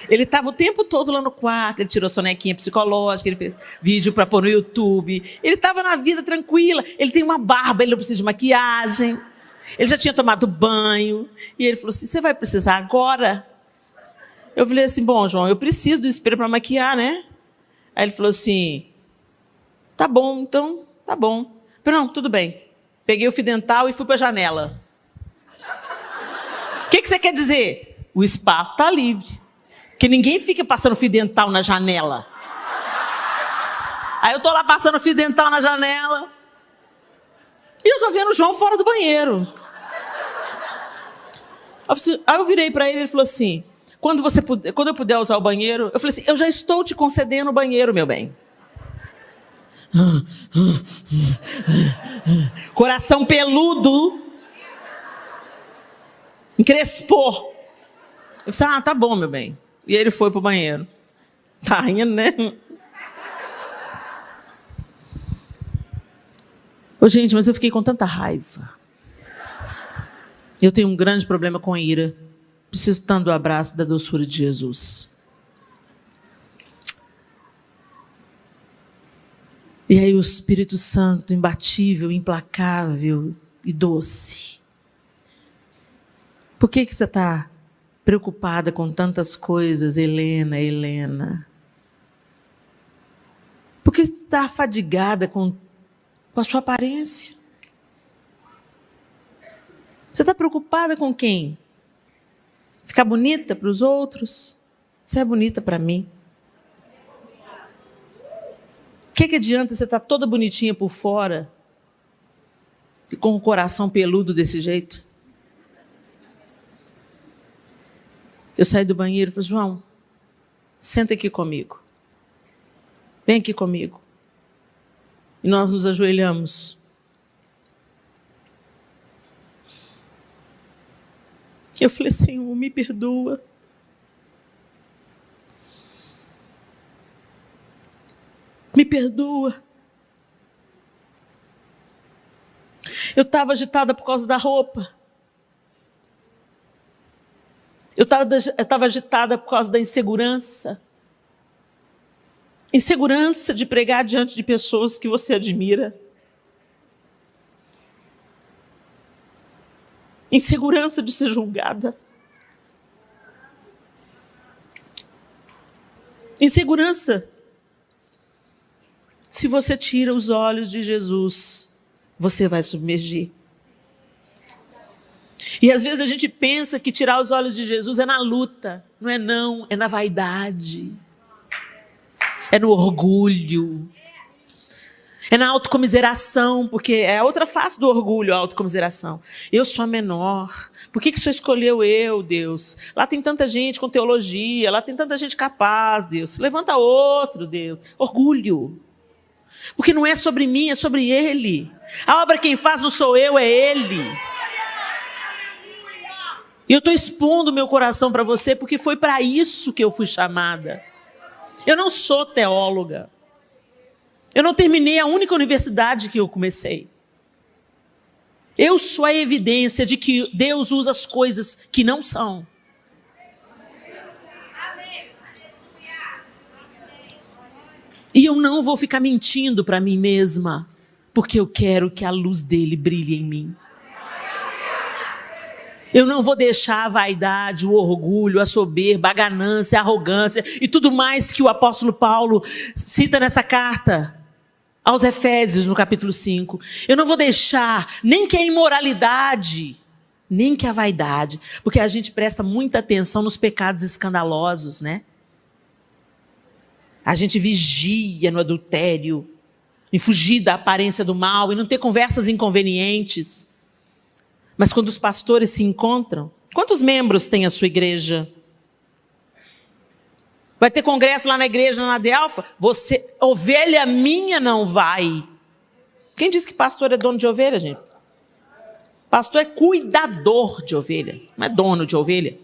Ele estava o tempo todo lá no quarto, ele tirou sonequinha psicológica, ele fez vídeo para pôr no YouTube. Ele estava na vida tranquila, ele tem uma barba, ele não precisa de maquiagem. Ele já tinha tomado banho. E ele falou assim, você vai precisar agora? Eu falei assim, bom, João, eu preciso do espelho para maquiar, né? Aí ele falou assim, tá bom, então, tá bom. Não, tudo bem. Peguei o fio dental e fui para a janela. O que você quer dizer? O espaço está livre. Porque ninguém fica passando fio dental na janela. Aí eu estou lá passando fio dental na janela. E eu estou vendo o João fora do banheiro. Aí eu virei para ele e ele falou assim, quando eu puder usar o banheiro, eu falei assim, eu já estou te concedendo o banheiro, meu bem. Coração peludo. Encrespou. Eu falei, tá bom, meu bem. E ele foi para o banheiro. Tá rindo, né? Gente, mas eu fiquei com tanta raiva. Eu tenho um grande problema com ira. Preciso tanto do abraço, da doçura de Jesus. E aí o Espírito Santo, imbatível, implacável e doce. Por que você está preocupada com tantas coisas, Helena, Helena? Por que você está afadigada com a sua aparência? Você está preocupada com quem? Ficar bonita para os outros? Você é bonita para mim. O que adianta você estar toda bonitinha por fora e com o coração peludo desse jeito? Eu saí do banheiro e falei, João, senta aqui comigo. Vem aqui comigo. E nós nos ajoelhamos. Eu falei, Senhor, me perdoa. Me perdoa. Eu estava agitada por causa da roupa. Eu estava agitada por causa da insegurança. Insegurança de pregar diante de pessoas que você admira. insegurança de ser julgada, insegurança. Se você tira os olhos de Jesus, você vai submergir. E às vezes a gente pensa que tirar os olhos de Jesus é na luta. Não é não, é na vaidade. É no orgulho. É na autocomiseração, porque é a outra face do orgulho, a autocomiseração. Eu sou a menor. Por que o Senhor escolheu eu, Deus? Lá tem tanta gente com teologia, lá tem tanta gente capaz, Deus. Levanta outro, Deus. Orgulho. Porque não é sobre mim, é sobre Ele. A obra quem faz não sou eu, é Ele. E eu estou expondo meu coração para você, porque foi para isso que eu fui chamada. Eu não sou teóloga. Eu não terminei a única universidade que eu comecei. Eu sou a evidência de que Deus usa as coisas que não são. E eu não vou ficar mentindo para mim mesma, porque eu quero que a luz dele brilhe em mim. Eu não vou deixar a vaidade, o orgulho, a soberba, a ganância, a arrogância e tudo mais que o apóstolo Paulo cita nessa carta aos Efésios, no capítulo 5. Eu não vou deixar nem que a imoralidade, nem que a vaidade, porque a gente presta muita atenção nos pecados escandalosos, né? A gente vigia no adultério, em fugir da aparência do mal e não ter conversas inconvenientes. Mas quando os pastores se encontram, quantos membros tem a sua igreja? Vai ter congresso lá na igreja, na Adelfa? Você, ovelha minha, não vai. Quem diz que pastor é dono de ovelha, gente? Pastor é cuidador de ovelha, não é dono de ovelha.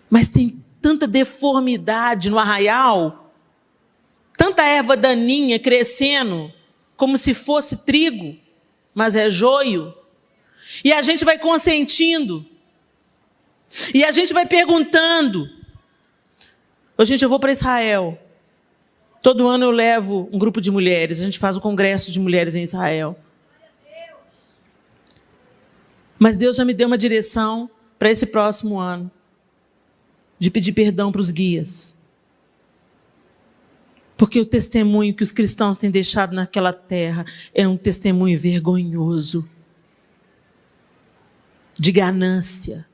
Mas tem tanta deformidade no arraial, tanta erva daninha crescendo, como se fosse trigo, mas é joio. E a gente vai consentindo. E a gente vai perguntando. Ô, gente, eu vou para Israel. Todo ano eu levo um grupo de mulheres. A gente faz o congresso de mulheres em Israel. Mas Deus já me deu uma direção para esse próximo ano. De pedir perdão para os guias. Porque o testemunho que os cristãos têm deixado naquela terra é um testemunho vergonhoso. De ganância.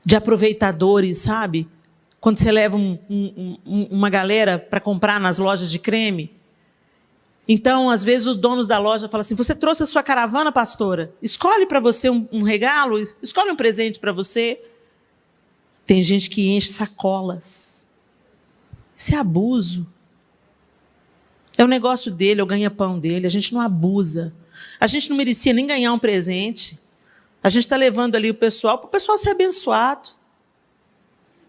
De aproveitadores, sabe? Quando você leva uma galera para comprar nas lojas de creme. Então, às vezes, os donos da loja falam assim, você trouxe a sua caravana, pastora? Escolhe para você um regalo, escolhe um presente para você. Tem gente que enche sacolas. Isso é abuso. É o negócio dele, é o ganha-pão dele. A gente não abusa. A gente não merecia nem ganhar um presente. A gente está levando ali o pessoal para o pessoal ser abençoado.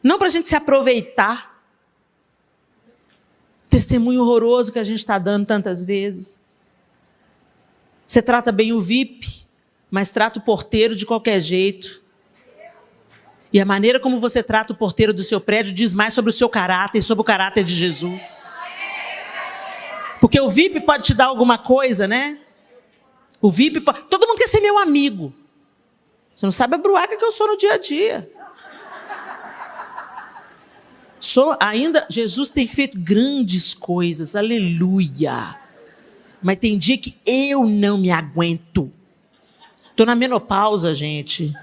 Não para a gente se aproveitar. Testemunho horroroso que a gente está dando tantas vezes. Você trata bem o VIP, mas trata o porteiro de qualquer jeito. E a maneira como você trata o porteiro do seu prédio diz mais sobre o seu caráter e sobre o caráter de Jesus. Porque o VIP pode te dar alguma coisa, né? O VIP pode... Todo mundo quer ser meu amigo. Você não sabe a bruaca que eu sou no dia a dia. Jesus tem feito grandes coisas, aleluia. Mas tem dia que eu não me aguento. Estou na menopausa, gente.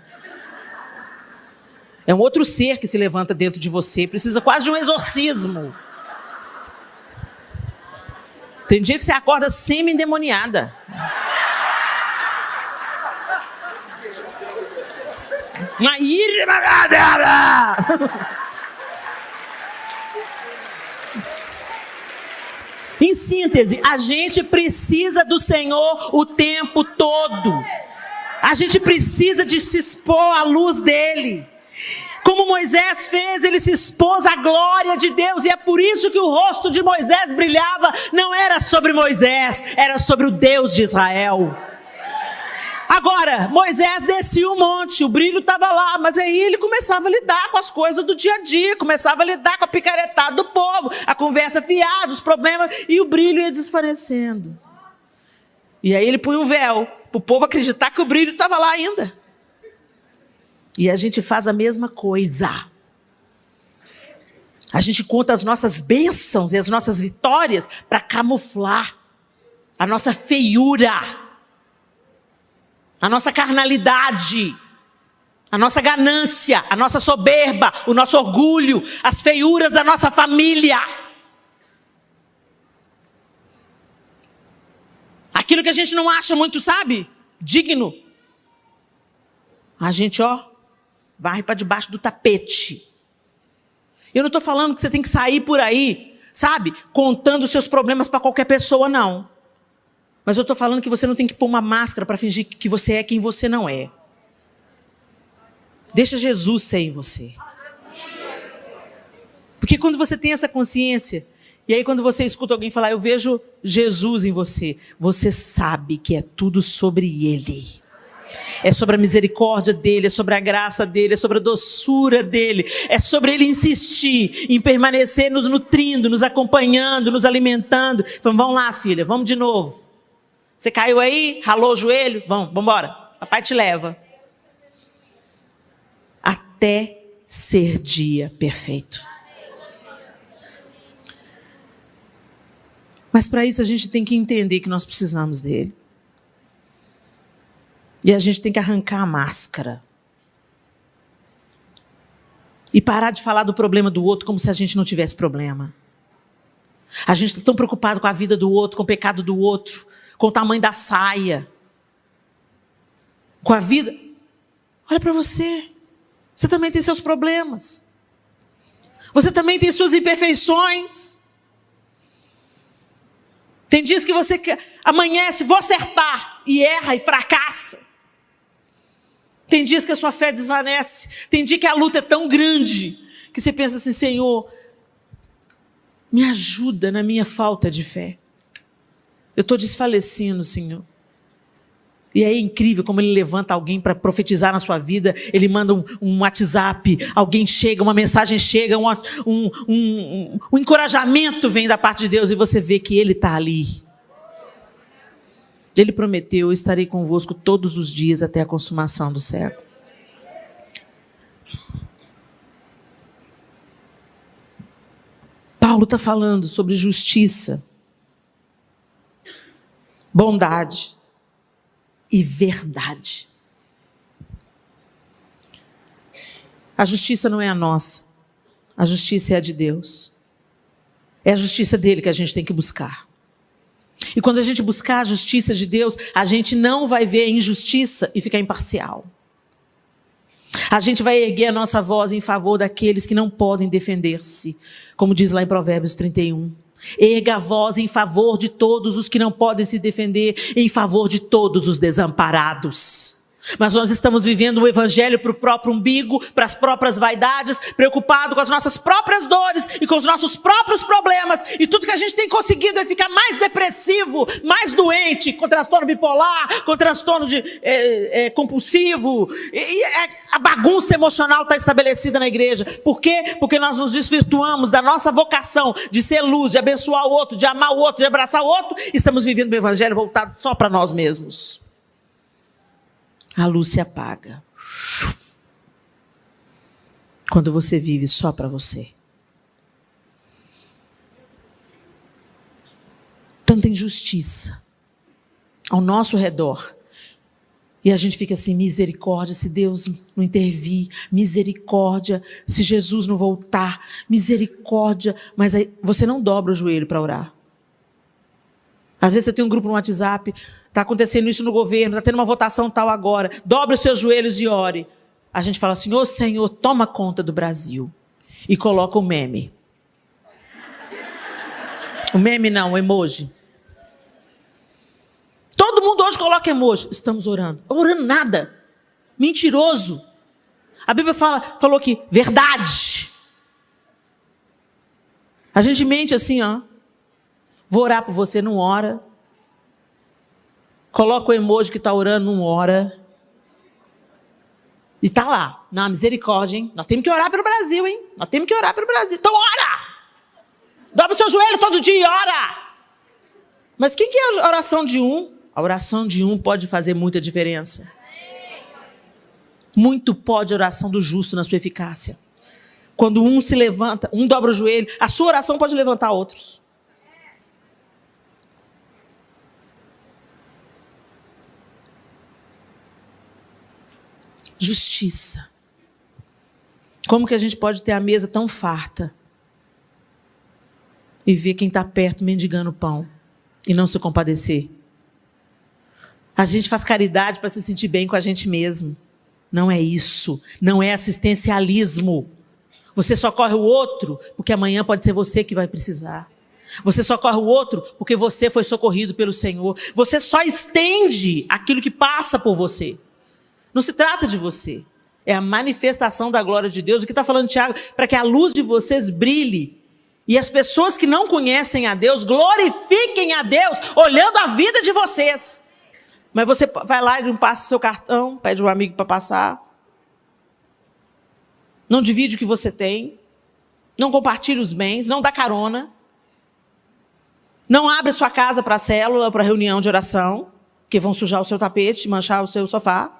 É um outro ser que se levanta dentro de você. Precisa quase de um exorcismo. Tem dia que você acorda semi-endemoniada. Em síntese, a gente precisa do Senhor o tempo todo. A gente precisa de se expor à luz dele. Como Moisés fez, ele se expôs à glória de Deus. E é por isso que o rosto de Moisés brilhava. Não era sobre Moisés, era sobre o Deus de Israel. Agora, Moisés descia o monte, o brilho estava lá, mas aí ele começava a lidar com as coisas do dia a dia, começava a lidar com a picaretada do povo, a conversa fiada, os problemas, e o brilho ia desvanecendo. E aí ele põe um véu, para o povo acreditar que o brilho estava lá ainda. E a gente faz a mesma coisa. A gente conta as nossas bênçãos e as nossas vitórias para camuflar a nossa feiura, a nossa carnalidade, a nossa ganância, a nossa soberba, o nosso orgulho, as feiuras da nossa família. Aquilo que a gente não acha muito, sabe, digno. A gente, varre para debaixo do tapete. Eu não estou falando que você tem que sair por aí, sabe, contando os seus problemas para qualquer pessoa, não. Mas eu estou falando que você não tem que pôr uma máscara para fingir que você é quem você não é. Deixa Jesus ser em você. Porque quando você tem essa consciência, e aí quando você escuta alguém falar, eu vejo Jesus em você, você sabe que é tudo sobre Ele. É sobre a misericórdia dele, é sobre a graça dele, é sobre a doçura dele, é sobre ele insistir em permanecer nos nutrindo, nos acompanhando, nos alimentando. Vamos lá, filha, vamos de novo. Você caiu aí, ralou o joelho? Vamos embora, papai te leva. Até ser dia perfeito. Mas para isso a gente tem que entender que nós precisamos dele. E a gente tem que arrancar a máscara. E parar de falar do problema do outro como se a gente não tivesse problema. A gente está tão preocupado com a vida do outro, com o pecado do outro, com o tamanho da saia, com a vida. Olha para você. Você também tem seus problemas. Você também tem suas imperfeições. Tem dias que você amanhece, vou acertar, e erra e fracassa. Tem dias que a sua fé desvanece. Tem dia que a luta é tão grande que você pensa assim, Senhor, me ajuda na minha falta de fé. Eu estou desfalecendo, Senhor. E é incrível como ele levanta alguém para profetizar na sua vida. Ele manda um WhatsApp, alguém chega, uma mensagem chega, um encorajamento vem da parte de Deus e você vê que ele está ali. Ele prometeu, eu estarei convosco todos os dias até a consumação do século. Paulo está falando sobre justiça, bondade e verdade. A justiça não é a nossa, a justiça é a de Deus. É a justiça dele que a gente tem que buscar. E quando a gente buscar a justiça de Deus, a gente não vai ver a injustiça e ficar imparcial. A gente vai erguer a nossa voz em favor daqueles que não podem defender-se, como diz lá em Provérbios 31. Erga a voz em favor de todos os que não podem se defender, em favor de todos os desamparados. Mas nós estamos vivendo o evangelho para o próprio umbigo, para as próprias vaidades, preocupado com as nossas próprias dores e com os nossos próprios problemas. E tudo que a gente tem conseguido é ficar mais depressivo, mais doente, com transtorno bipolar, com transtorno compulsivo. E a bagunça emocional está estabelecida na igreja. Por quê? Porque nós nos desvirtuamos da nossa vocação de ser luz, de abençoar o outro, de amar o outro, de abraçar o outro. Estamos vivendo o evangelho voltado só para nós mesmos. A luz se apaga quando você vive só para você. Tanta injustiça ao nosso redor. E a gente fica assim, misericórdia, se Deus não intervir, misericórdia, se Jesus não voltar, misericórdia. Mas aí você não dobra o joelho para orar. Às vezes você tem um grupo no WhatsApp, está acontecendo isso no governo, está tendo uma votação tal agora. Dobre os seus joelhos e ore. A gente fala assim, ô Senhor, toma conta do Brasil. E coloca o meme. O meme não, o emoji. Todo mundo hoje coloca emoji. Estamos orando. Orando nada. Mentiroso. A Bíblia falou que verdade. A gente mente assim, Vou orar por você, não ora. Coloca o emoji que está orando, não ora. E está lá, na misericórdia, hein? Nós temos que orar pelo Brasil, hein? Nós temos que orar pelo Brasil. Então ora! Dobra o seu joelho todo dia e ora! Mas quem que é a oração de um? A oração de um pode fazer muita diferença. Muito pode a oração do justo na sua eficácia. Quando um se levanta, um dobra o joelho, a sua oração pode levantar outros. Justiça. Como que a gente pode ter a mesa tão farta e ver quem está perto mendigando pão e não se compadecer? A gente faz caridade para se sentir bem com a gente mesmo. Não é isso. Não é assistencialismo. Você socorre o outro porque amanhã pode ser você que vai precisar. Você socorre o outro porque você foi socorrido pelo Senhor. Você só estende aquilo que passa por você. Não se trata de você. É a manifestação da glória de Deus. O que está falando Tiago? Para que a luz de vocês brilhe. E as pessoas que não conhecem a Deus, glorifiquem a Deus, olhando a vida de vocês. Mas você vai lá e não passa seu cartão, pede um amigo para passar. Não divide o que você tem. Não compartilha os bens, não dá carona. Não abre a sua casa para a célula, para reunião de oração, porque vão sujar o seu tapete, manchar o seu sofá.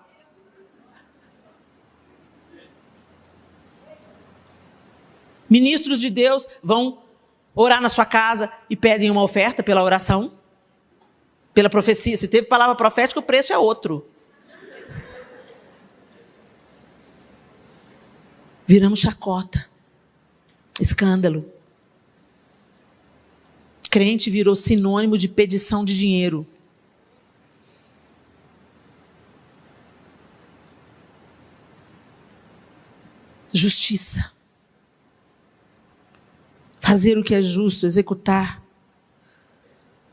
Ministros de Deus vão orar na sua casa e pedem uma oferta pela oração, pela profecia. Se teve palavra profética, o preço é outro. Viramos chacota, escândalo. Crente virou sinônimo de pedição de dinheiro. Justiça. Fazer o que é justo, executar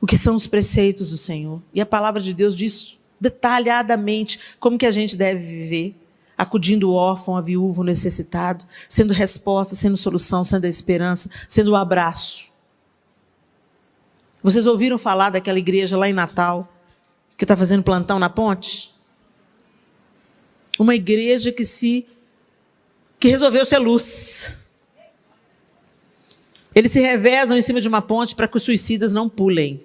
o que são os preceitos do Senhor. E a palavra de Deus diz detalhadamente como que a gente deve viver, acudindo o órfão, a viúvo, o necessitado, sendo resposta, sendo solução, sendo a esperança, sendo o abraço. Vocês ouviram falar daquela igreja lá em Natal, que está fazendo plantão na ponte? Uma igreja que resolveu ser luz. Eles se revezam em cima de uma ponte para que os suicidas não pulem.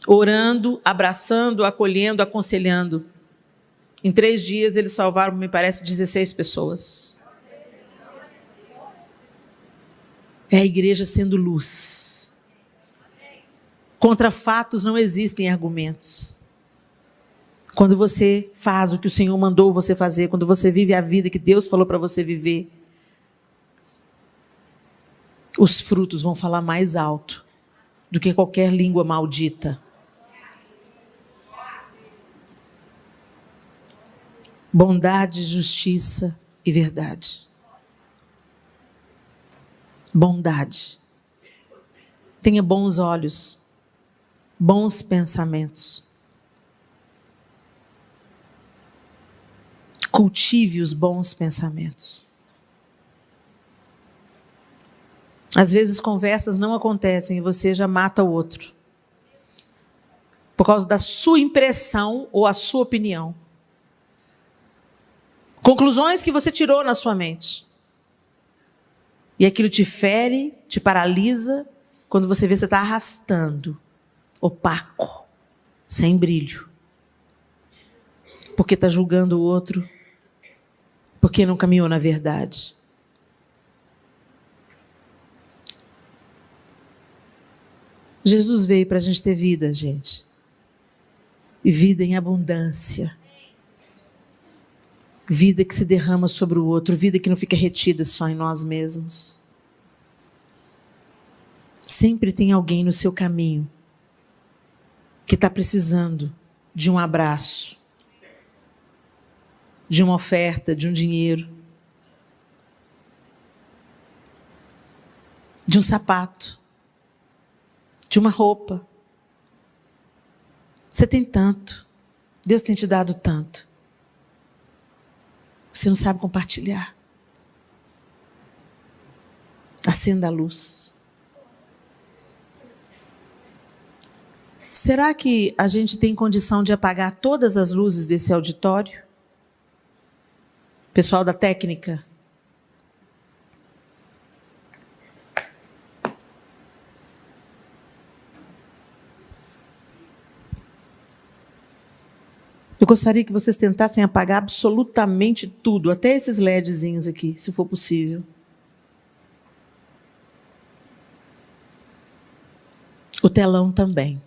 Orando, abraçando, acolhendo, aconselhando. Em 3 dias eles salvaram, me parece, 16 pessoas. É a igreja sendo luz. Contra fatos não existem argumentos. Quando você faz o que o Senhor mandou você fazer, quando você vive a vida que Deus falou para você viver, os frutos vão falar mais alto do que qualquer língua maldita. Bondade, justiça e verdade. Bondade. Tenha bons olhos, bons pensamentos. Cultive os bons pensamentos. Às vezes conversas não acontecem e você já mata o outro. Por causa da sua impressão ou a sua opinião. Conclusões que você tirou na sua mente. E aquilo te fere, te paralisa, quando você vê que você está arrastando, opaco, sem brilho. Porque está julgando o outro, porque não caminhou na verdade. Jesus veio para a gente ter vida, gente. E vida em abundância. Vida que se derrama sobre o outro, vida que não fica retida só em nós mesmos. Sempre tem alguém no seu caminho que está precisando de um abraço, de uma oferta, de um dinheiro, de um sapato, de uma roupa. Você tem tanto. Deus tem te dado tanto. Você não sabe compartilhar. Acenda a luz. Será que a gente tem condição de apagar todas as luzes desse auditório? Pessoal da técnica? Eu gostaria que vocês tentassem apagar absolutamente tudo, até esses LEDzinhos aqui, se for possível. O telão também.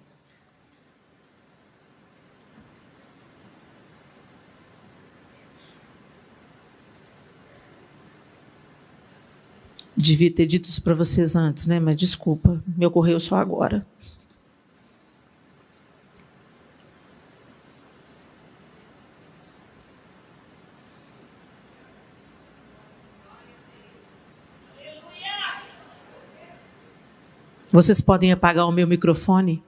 Devia ter dito isso para vocês antes, né? Mas desculpa, me ocorreu só agora. Vocês podem apagar o meu microfone?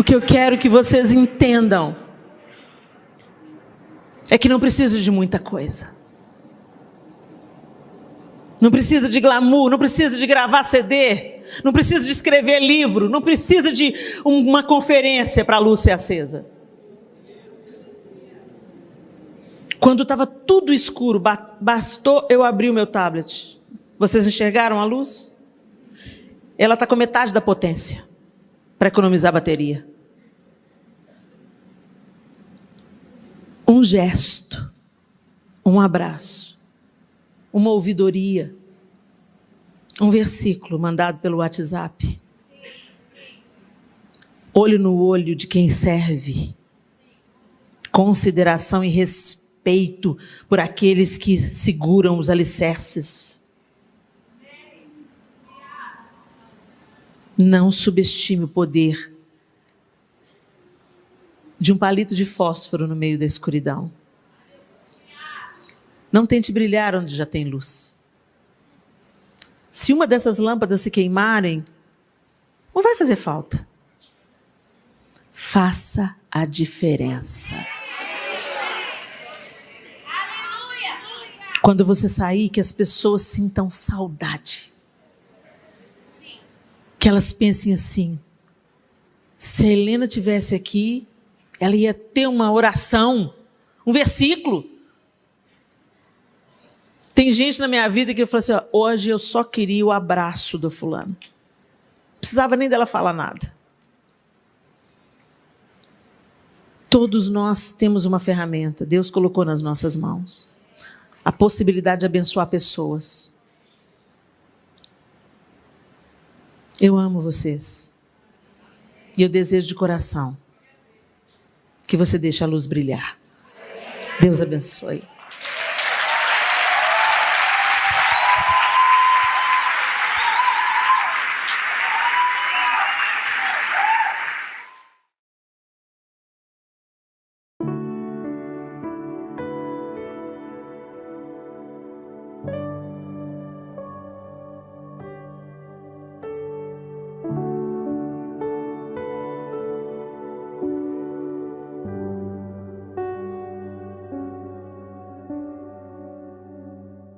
O que eu quero que vocês entendam é que não precisa de muita coisa. Não precisa de glamour, não precisa de gravar CD, não precisa de escrever livro, não precisa de uma conferência para a luz ser acesa. Quando estava tudo escuro, bastou eu abrir o meu tablet. Vocês enxergaram a luz? Ela está com metade da potência para economizar bateria. Um gesto, um abraço, uma ouvidoria, um versículo mandado pelo WhatsApp, olho no olho de quem serve, consideração e respeito por aqueles que seguram os alicerces. Não subestime o poder de um palito de fósforo no meio da escuridão. Não tente brilhar onde já tem luz. Se uma dessas lâmpadas se queimarem, não vai fazer falta. Faça a diferença. Quando você sair, que as pessoas sintam saudade. Que elas pensem assim: se a Helena estivesse aqui, ela ia ter uma oração, um versículo. Tem gente na minha vida que eu falo assim: ó, hoje eu só queria o abraço do fulano. Não precisava nem dela falar nada. Todos nós temos uma ferramenta, Deus colocou nas nossas mãos. A possibilidade de abençoar pessoas. Eu amo vocês. E eu desejo de coração que você deixe a luz brilhar. Deus abençoe.